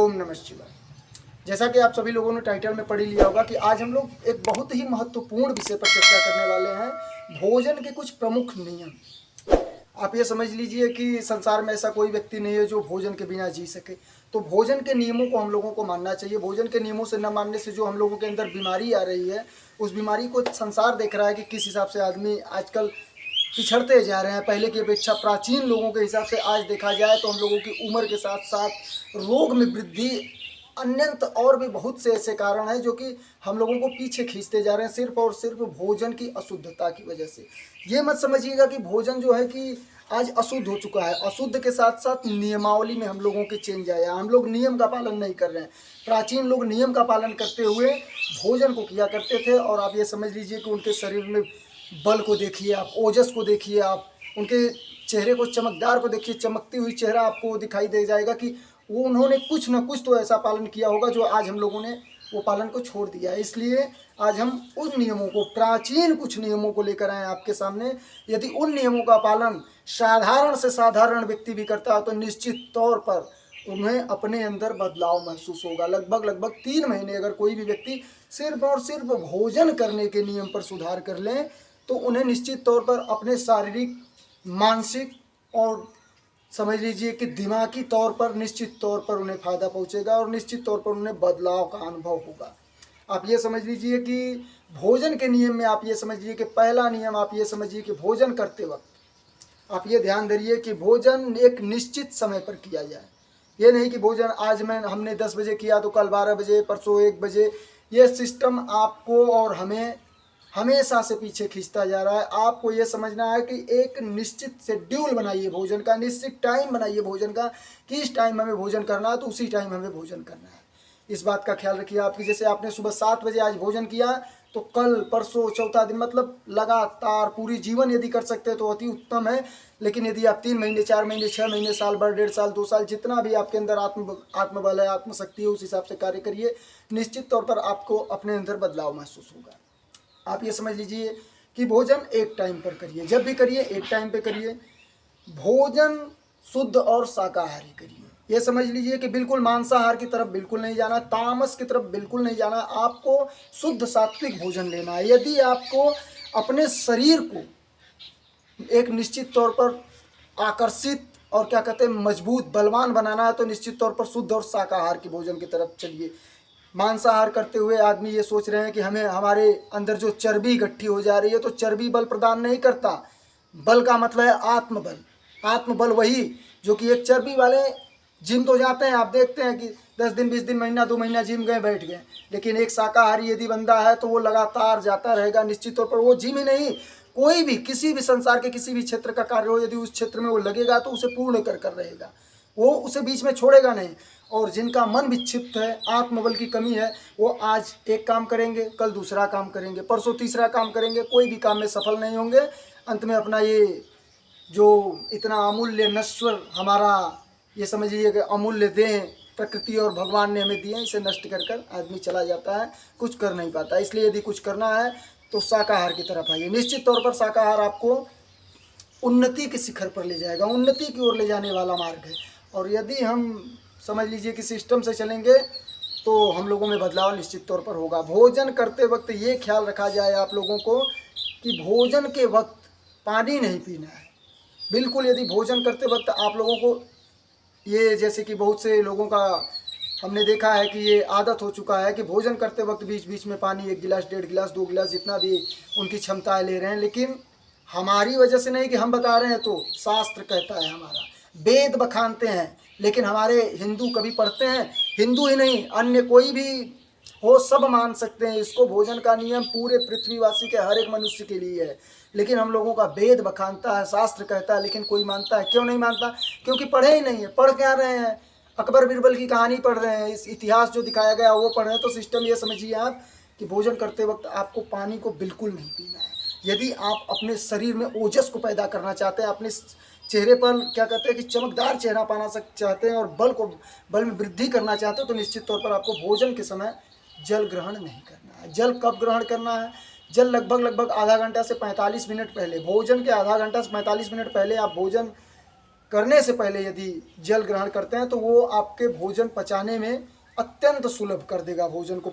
ओम नमः शिवाय। जैसा कि आप सभी लोगों ने टाइटल में पढ़ ही लिया होगा कि आज हम लोग एक बहुत ही महत्वपूर्ण विषय पर चर्चा करने वाले हैं, भोजन के कुछ प्रमुख नियम। आप ये समझ लीजिए कि संसार में ऐसा कोई व्यक्ति नहीं है जो भोजन के बिना जी सके। तो भोजन के नियमों को हम लोगों को मानना चाहिए। भोजन के नियमों से न मानने से जो हम लोगों के अंदर बीमारी आ रही है, उस बीमारी को संसार देख रहा है कि किस हिसाब से आदमी आजकल पिछड़ते जा रहे हैं। पहले की अपेक्षा प्राचीन लोगों के हिसाब से आज देखा जाए तो हम लोगों की उम्र के साथ साथ रोग में वृद्धि, अन्यंत और भी बहुत से ऐसे कारण हैं जो कि हम लोगों को पीछे खींचते जा रहे हैं, सिर्फ और सिर्फ भोजन की अशुद्धता की वजह से। ये मत समझिएगा कि भोजन जो है कि आज अशुद्ध हो चुका है। अशुद्ध के साथ साथ नियमावली में हम लोगों के चेंज आया। हम लोग नियम का पालन नहीं कर रहे हैं। प्राचीन लोग नियम का पालन करते हुए भोजन को किया करते थे, और आप ये समझ लीजिए कि उनके शरीर में बल को देखिए आप, ओजस को देखिए आप, उनके चेहरे को, चमकदार को देखिए, चमकती हुई चेहरा आपको दिखाई दे जाएगा कि वो उन्होंने कुछ न कुछ तो ऐसा पालन किया होगा जो आज हम लोगों ने वो पालन को छोड़ दिया है। इसलिए आज हम उन नियमों को, प्राचीन कुछ नियमों को लेकर आए आपके सामने। यदि उन नियमों का पालन साधारण से साधारण व्यक्ति भी करता है तो निश्चित तौर पर उन्हें अपने अंदर बदलाव महसूस होगा। लगभग 3 महीने अगर कोई भी व्यक्ति सिर्फ और सिर्फ भोजन करने के नियम पर सुधार कर लें तो उन्हें निश्चित तौर पर अपने शारीरिक, मानसिक और समझ लीजिए कि दिमागी तौर पर निश्चित तौर पर उन्हें फ़ायदा पहुंचेगा, और निश्चित तौर पर उन्हें बदलाव का अनुभव होगा। आप ये समझ लीजिए कि भोजन के नियम में आप ये समझिए कि पहला नियम आप ये समझिए कि भोजन करते वक्त आप ये ध्यान धरिए कि भोजन एक निश्चित समय पर किया जाए। ये नहीं कि भोजन आज हमने 10 बजे किया तो कल 12 बजे, परसों 1 बजे। ये सिस्टम आपको और हमें हमेशा से पीछे खींचता जा रहा है। आपको ये समझना है कि एक निश्चित शेड्यूल बनाइए भोजन का, निश्चित टाइम बनाइए भोजन का कि इस टाइम हमें भोजन करना है तो उसी टाइम हमें भोजन करना है। इस बात का ख्याल रखिए आपकी, जैसे आपने सुबह 7 बजे आज भोजन किया तो कल, परसों, चौथा दिन, मतलब लगातार पूरी जीवन यदि कर सकते हैं तो अति उत्तम है। लेकिन यदि आप 3 महीने, 4 महीने, 6 महीने, साल भर, 1.5 साल, 2 साल, जितना भी आपके अंदर आत्मबल है, आत्मशक्ति है, उस हिसाब से कार्य करिए। निश्चित तौर पर आपको अपने अंदर बदलाव महसूस होगा। आप ये समझ लीजिए कि भोजन एक टाइम पर करिए, जब भी करिए एक टाइम पे करिए। भोजन शुद्ध और शाकाहारी करिए। ये समझ लीजिए कि बिल्कुल मांसाहार की तरफ बिल्कुल नहीं जाना, तामस की तरफ बिल्कुल नहीं जाना। आपको शुद्ध सात्विक भोजन लेना है। यदि आपको अपने शरीर को एक निश्चित तौर पर आकर्षित और क्या कहते हैं मजबूत, बलवान बनाना है तो निश्चित तौर पर शुद्ध और शाकाहार की भोजन की तरफ चलिए। मांसाहार करते हुए आदमी ये सोच रहे हैं कि हमें, हमारे अंदर जो चर्बी इकट्ठी हो जा रही है, तो चर्बी बल प्रदान नहीं करता। बल का मतलब है आत्मबल। आत्मबल वही जो कि एक चर्बी वाले जिम तो जाते हैं, आप देखते हैं कि 10 दिन, 20 दिन, महीना, 2 महीना जिम गए, बैठ गए। लेकिन एक शाकाहारी यदि बंदा है तो वो लगातार जाता रहेगा। निश्चित तौर पर वो जिम ही नहीं, कोई भी, किसी भी संसार के किसी भी क्षेत्र का कार्य हो, यदि उस क्षेत्र में वो लगेगा तो उसे पूर्ण कर रहेगा, वो उसे बीच में छोड़ेगा नहीं। और जिनका मन विक्षिप्त है, आत्मबल की कमी है, वो आज एक काम करेंगे, कल दूसरा काम करेंगे, परसों तीसरा काम करेंगे, कोई भी काम में सफल नहीं होंगे। अंत में अपना ये जो इतना अमूल्य नश्वर हमारा, ये समझिए कि अमूल्य देह प्रकृति और भगवान ने हमें दिए, इसे नष्ट कर आदमी चला जाता है, कुछ कर नहीं पाता। इसलिए यदि कुछ करना है तो शाकाहार की तरफ आइए। निश्चित तौर पर शाकाहार आपको उन्नति के शिखर पर ले जाएगा, उन्नति की ओर ले जाने वाला मार्ग है। और यदि हम समझ लीजिए कि सिस्टम से चलेंगे तो हम लोगों में बदलाव निश्चित तौर पर होगा। भोजन करते वक्त ये ख्याल रखा जाए आप लोगों को कि भोजन के वक्त पानी नहीं पीना है, बिल्कुल। यदि भोजन करते वक्त आप लोगों को ये, जैसे कि बहुत से लोगों का हमने देखा है कि ये आदत हो चुका है कि भोजन करते वक्त बीच बीच में पानी 1 गिलास, 1.5 गिलास, 2 गिलास, जितना भी उनकी क्षमताएँ ले रहे हैं। लेकिन हमारी वजह से नहीं कि हम बता रहे हैं, तो शास्त्र कहता है, हमारा वेद बखानते हैं। लेकिन हमारे हिंदू कभी पढ़ते हैं? हिंदू ही नहीं, अन्य कोई भी हो, सब मान सकते हैं इसको। भोजन का नियम पूरे पृथ्वीवासी के हर एक मनुष्य के लिए है। लेकिन हम लोगों का वेद बखानता है, शास्त्र कहता है, लेकिन कोई मानता है? क्यों नहीं मानता? क्योंकि पढ़े ही नहीं है। पढ़ क्या रहे हैं? अकबर बीरबल की कहानी पढ़ रहे हैं, इस इतिहास जो दिखाया गया वो पढ़ रहे हैं। तो सिस्टम ये समझिए आप कि भोजन करते वक्त आपको पानी को बिल्कुल नहीं पीना है। यदि आप अपने शरीर में ओजस को पैदा करना चाहते हैं, अपने चेहरे पर क्या कहते हैं कि चमकदार चेहरा पाना चाहते हैं और बल में वृद्धि करना चाहते हैं, तो निश्चित तौर पर आपको भोजन के समय जल ग्रहण नहीं करना है। जल कब ग्रहण करना है? जल लगभग आधा घंटा से 45 मिनट पहले, भोजन के आधा घंटा से 45 मिनट पहले आप भोजन करने से पहले यदि जल ग्रहण करते हैं तो वो आपके भोजन पचाने में अत्यंत सुलभ कर देगा, भोजन को